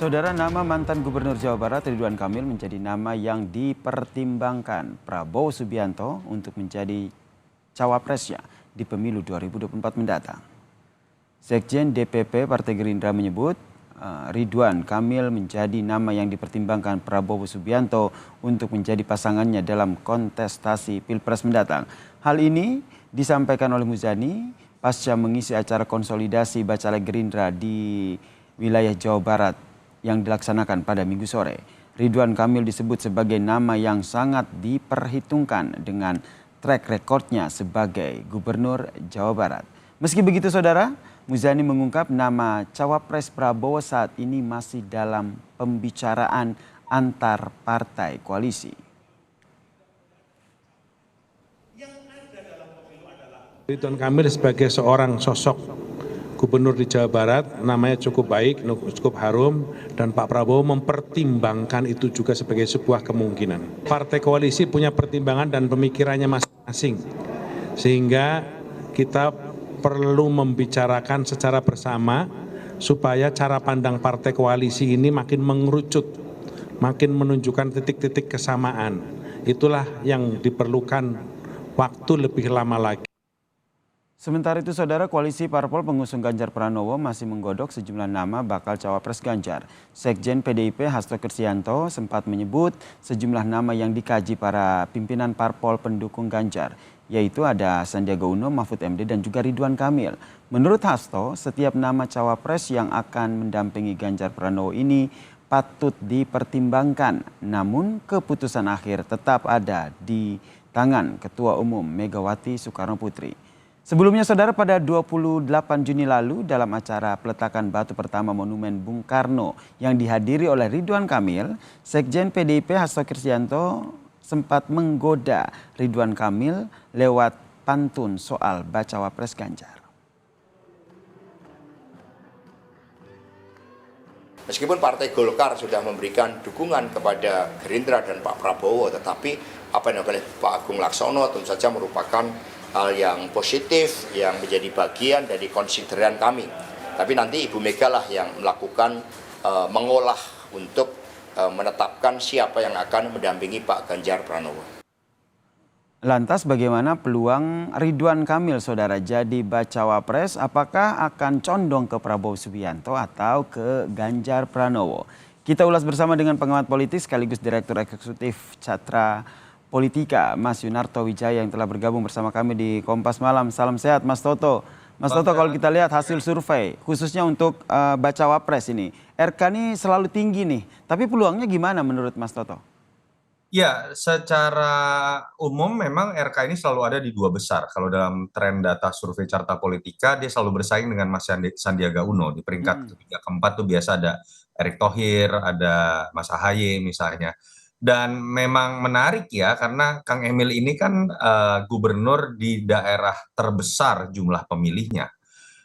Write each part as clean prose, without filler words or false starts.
Saudara, nama mantan Gubernur Jawa Barat Ridwan Kamil menjadi nama yang dipertimbangkan Prabowo Subianto untuk menjadi cawapresnya di pemilu 2024 mendatang. Sekjen DPP Partai Gerindra menyebut Ridwan Kamil menjadi nama yang dipertimbangkan Prabowo Subianto untuk menjadi pasangannya dalam kontestasi Pilpres mendatang. Hal ini disampaikan oleh Muzani pasca mengisi acara konsolidasi Bacalek Gerindra di wilayah Jawa Barat yang dilaksanakan pada Minggu sore. Ridwan Kamil disebut sebagai nama yang sangat diperhitungkan dengan track recordnya sebagai Gubernur Jawa Barat. Meski begitu saudara, Muzani mengungkap nama Cawapres Prabowo saat ini masih dalam pembicaraan antar partai koalisi. Ridwan Kamil sebagai seorang sosok gubernur di Jawa Barat, namanya cukup baik, cukup harum, dan Pak Prabowo mempertimbangkan itu juga sebagai sebuah kemungkinan. Partai koalisi punya pertimbangan dan pemikirannya masing-masing, sehingga kita perlu membicarakan secara bersama supaya cara pandang partai koalisi ini makin mengerucut, makin menunjukkan titik-titik kesamaan. Itulah yang diperlukan waktu lebih lama lagi. Sementara itu saudara, koalisi parpol pengusung Ganjar Pranowo masih menggodok sejumlah nama bakal cawapres Ganjar. Sekjen PDIP Hasto Kristianto sempat menyebut sejumlah nama yang dikaji para pimpinan parpol pendukung Ganjar, yaitu ada Sandiaga Uno, Mahfud MD dan juga Ridwan Kamil. Menurut Hasto, setiap nama cawapres yang akan mendampingi Ganjar Pranowo ini patut dipertimbangkan, namun keputusan akhir tetap ada di tangan Ketua Umum Megawati Soekarno Putri. Sebelumnya saudara, pada 28 Juni lalu dalam acara peletakan batu pertama Monumen Bung Karno yang dihadiri oleh Ridwan Kamil, Sekjen PDIP Hasto Kristianto sempat menggoda Ridwan Kamil lewat pantun soal bacawa pres Ganjar. Meskipun Partai Golkar sudah memberikan dukungan kepada Gerindra dan Pak Prabowo, tetapi apa yang oleh Pak Agung Laksono tentu saja merupakan hal yang positif yang menjadi bagian dari konsideran kami. Tapi nanti Ibu Mega lah yang melakukan mengolah untuk menetapkan siapa yang akan mendampingi Pak Ganjar Pranowo. Lantas bagaimana peluang Ridwan Kamil saudara jadi bacawa pres? Apakah akan condong ke Prabowo Subianto atau ke Ganjar Pranowo? Kita ulas bersama dengan pengamat politik sekaligus Direktur Eksekutif Catra Politika, Mas Yunarto Wijaya yang telah bergabung bersama kami di Kompas Malam. Salam sehat Mas Toto. Mas Toto, kalau kita lihat hasil survei khususnya untuk bacawa pres ini, RK ini selalu tinggi nih. Tapi peluangnya gimana menurut Mas Toto? Ya, secara umum memang RK ini selalu ada di dua besar. Kalau dalam tren data survei Carta Politika, dia selalu bersaing dengan Mas Sandiaga Uno. Di peringkat ketiga, keempat tuh biasa ada Erick Thohir, ada Mas Ahaye misalnya. Dan memang menarik ya, karena Kang Emil ini kan gubernur di daerah terbesar jumlah pemilihnya.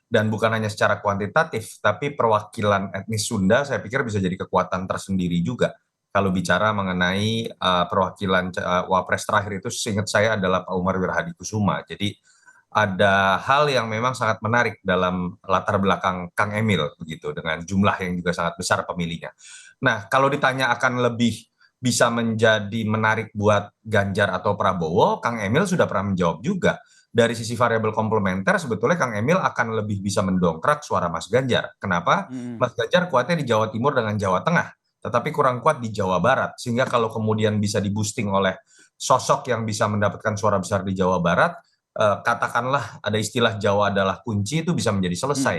Dan bukan hanya secara kuantitatif, tapi perwakilan etnis Sunda saya pikir bisa jadi kekuatan tersendiri juga. Kalau bicara mengenai perwakilan Wapres terakhir itu seingat saya adalah Pak Umar Wirahadikusuma. Jadi ada hal yang memang sangat menarik dalam latar belakang Kang Emil begitu, dengan jumlah yang juga sangat besar pemilihnya. Nah, kalau ditanya akan lebih bisa menjadi menarik buat Ganjar atau Prabowo, Kang Emil sudah pernah menjawab juga. Dari sisi variabel komplementer, sebetulnya Kang Emil akan lebih bisa mendongkrak suara Mas Ganjar. Kenapa? Mas Ganjar kuatnya di Jawa Timur dengan Jawa Tengah, tetapi kurang kuat di Jawa Barat. Sehingga kalau kemudian bisa di-boosting oleh sosok yang bisa mendapatkan suara besar di Jawa Barat, katakanlah ada istilah Jawa adalah kunci, itu bisa menjadi selesai.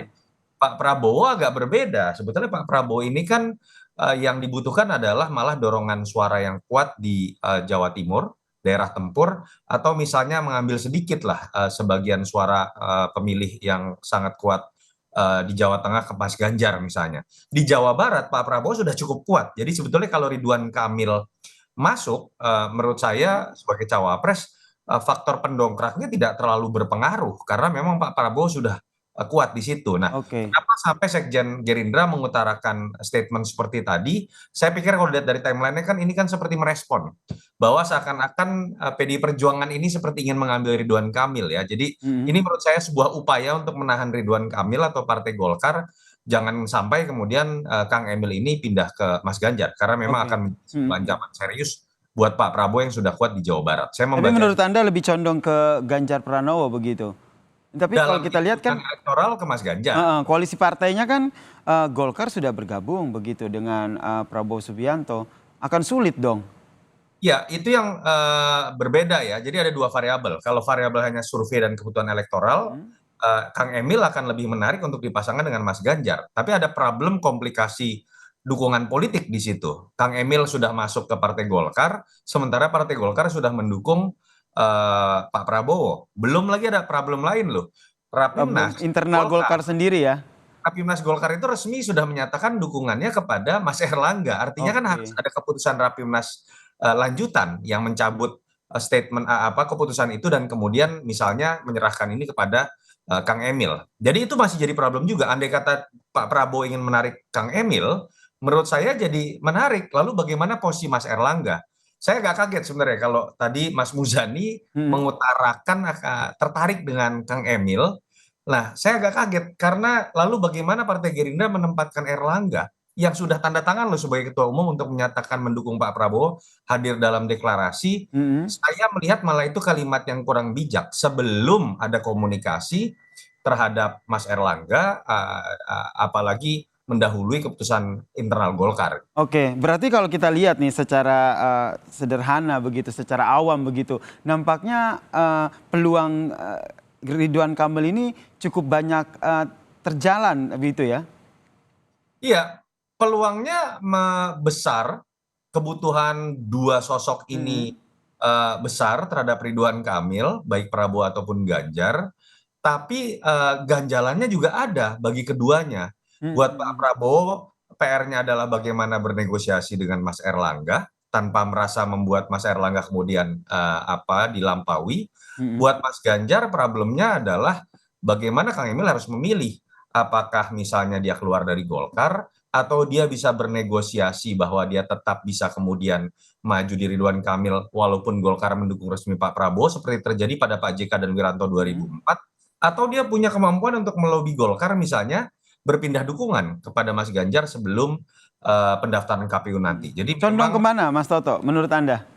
Pak Prabowo agak berbeda. Sebetulnya Pak Prabowo ini kan yang dibutuhkan adalah malah dorongan suara yang kuat di Jawa Timur, daerah tempur, atau misalnya mengambil sedikit lah sebagian suara pemilih yang sangat kuat di Jawa Tengah ke Mas Ganjar misalnya. Di Jawa Barat Pak Prabowo sudah cukup kuat. Jadi sebetulnya kalau Ridwan Kamil masuk, menurut saya sebagai cawapres, faktor pendongkraknya tidak terlalu berpengaruh karena memang Pak Prabowo sudah kuat di situ. Nah, kenapa sampai Sekjen Gerindra mengutarakan statement seperti tadi? Saya pikir kalau lihat dari timeline-nya kan ini kan seperti merespon bahwa seakan-akan PDI Perjuangan ini seperti ingin mengambil Ridwan Kamil ya. Jadi ini menurut saya sebuah upaya untuk menahan Ridwan Kamil atau Partai Golkar jangan sampai kemudian Kang Emil ini pindah ke Mas Ganjar karena memang Oke. akan menjadi ancaman serius buat Pak Prabowo yang sudah kuat di Jawa Barat. Saya Tapi membaca menurut Anda lebih condong ke Ganjar Pranowo begitu. Tapi kalau dalam kita lihat hitungan kan elektoral ke Mas Ganjar. koalisi partainya kan Golkar sudah bergabung begitu dengan Prabowo Subianto. Akan sulit dong. Ya, itu yang berbeda ya. Jadi ada dua variabel. Kalau variabel hanya survei dan kebutuhan elektoral, Kang Emil akan lebih menarik untuk dipasangkan dengan Mas Ganjar. Tapi ada problem komplikasi dukungan politik di situ. Kang Emil sudah masuk ke Partai Golkar, sementara Partai Golkar sudah mendukung Pak Prabowo. Belum lagi ada problem lain loh. Problem Rapimnas internal Golkar sendiri ya. Rapimnas Golkar itu resmi sudah menyatakan dukungannya kepada Mas Erlangga. Artinya kan harus Oke. ada keputusan Rapimnas lanjutan yang mencabut statement keputusan itu dan kemudian misalnya menyerahkan ini kepada Kang Emil. Jadi itu masih jadi problem juga. Andai kata Pak Prabowo ingin menarik Kang Emil, menurut saya jadi menarik. Lalu bagaimana posisi Mas Erlangga? Saya agak kaget sebenarnya kalau tadi Mas Muzani mengutarakan tertarik dengan Kang Emil. Nah, saya agak kaget karena lalu bagaimana Partai Gerindra menempatkan Erlangga yang sudah tanda tangan loh sebagai ketua umum untuk menyatakan mendukung Pak Prabowo hadir dalam deklarasi. Saya melihat malah itu kalimat yang kurang bijak sebelum ada komunikasi terhadap Mas Erlangga, apalagi mendahului keputusan internal Golkar. Oke, berarti kalau kita lihat nih secara sederhana begitu, secara awam begitu, nampaknya peluang Ridwan Kamil ini cukup banyak terjalan begitu ya? Iya, peluangnya besar, kebutuhan dua sosok ini besar terhadap Ridwan Kamil, baik Prabowo ataupun Ganjar, tapi ganjalannya juga ada bagi keduanya. Buat Pak Prabowo, PR-nya adalah bagaimana bernegosiasi dengan Mas Erlangga tanpa merasa membuat Mas Erlangga kemudian dilampaui. Buat Mas Ganjar, problemnya adalah bagaimana Kang Emil harus memilih apakah misalnya dia keluar dari Golkar atau dia bisa bernegosiasi bahwa dia tetap bisa kemudian maju di Ridwan Kamil walaupun Golkar mendukung resmi Pak Prabowo seperti terjadi pada Pak JK dan Wiranto 2004, atau dia punya kemampuan untuk melobi Golkar misalnya berpindah dukungan kepada Mas Ganjar sebelum pendaftaran KPU nanti. Jadi Condong memang kemana Mas Toto menurut Anda?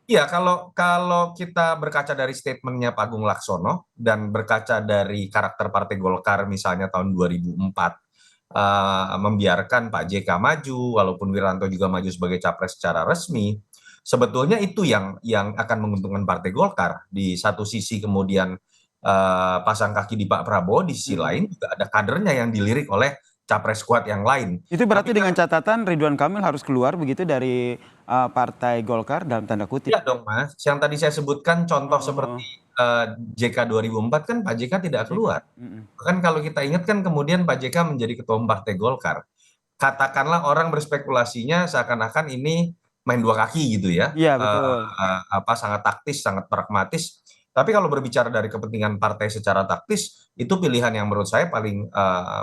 iya, kalau kita berkaca dari statementnya Pak Agung Laksono dan berkaca dari karakter Partai Golkar misalnya tahun 2004, membiarkan Pak JK maju, walaupun Wiranto juga maju sebagai capres secara resmi, sebetulnya itu yang akan menguntungkan Partai Golkar. Di satu sisi kemudian pasang kaki di Pak Prabowo, di sisi lain juga ada kadernya yang dilirik oleh capres kuat yang lain. Itu berarti Tapi dengan catatan Ridwan Kamil harus keluar begitu dari Partai Golkar dalam tanda kutip. iya dong Mas, yang tadi saya sebutkan contoh seperti JK 2004 kan Pak JK tidak keluar. Bahkan kalau kita ingat kan kemudian Pak JK menjadi ketua umum Partai Golkar. Katakanlah orang berspekulasinya seakan-akan ini main dua kaki gitu ya. Iya betul. Sangat taktis, sangat pragmatis. Tapi kalau berbicara dari kepentingan partai secara taktis, itu pilihan yang menurut saya paling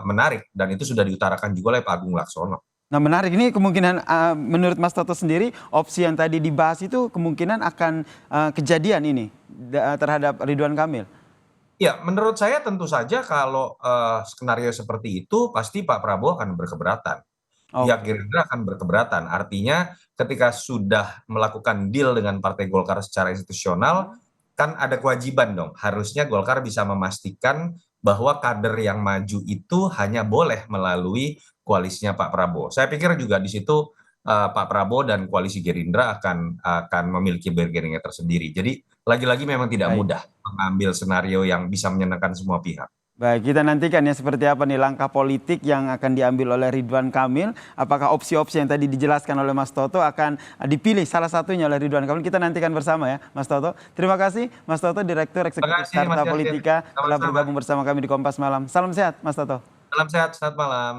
menarik dan itu sudah diutarakan juga oleh Pak Agung Laksono. Nah menarik ini kemungkinan menurut Mas Toto sendiri opsi yang tadi dibahas itu kemungkinan akan kejadian ini terhadap Ridwan Kamil. Ya, menurut saya tentu saja kalau skenario seperti itu pasti Pak Prabowo akan berkeberatan. Pihak Gerindra akan berkeberatan. Artinya ketika sudah melakukan deal dengan Partai Golkar secara institusional, kan ada kewajiban dong. Harusnya Golkar bisa memastikan bahwa kader yang maju itu hanya boleh melalui koalisinya Pak Prabowo. Saya pikir juga di situ Pak Prabowo dan koalisi Gerindra akan memiliki bargainingnya tersendiri. Jadi lagi-lagi memang tidak mudah mengambil senario yang bisa menyenangkan semua pihak. Baik, kita nantikan ya seperti apa nih langkah politik yang akan diambil oleh Ridwan Kamil. Apakah opsi-opsi yang tadi dijelaskan oleh Mas Toto akan dipilih salah satunya oleh Ridwan Kamil. Kita nantikan bersama ya Mas Toto. Terima kasih Mas Toto, Direktur Eksekutif Carta Politika telah bergabung bersama kami di Kompas Malam. Salam sehat Mas Toto. Salam sehat, selamat malam.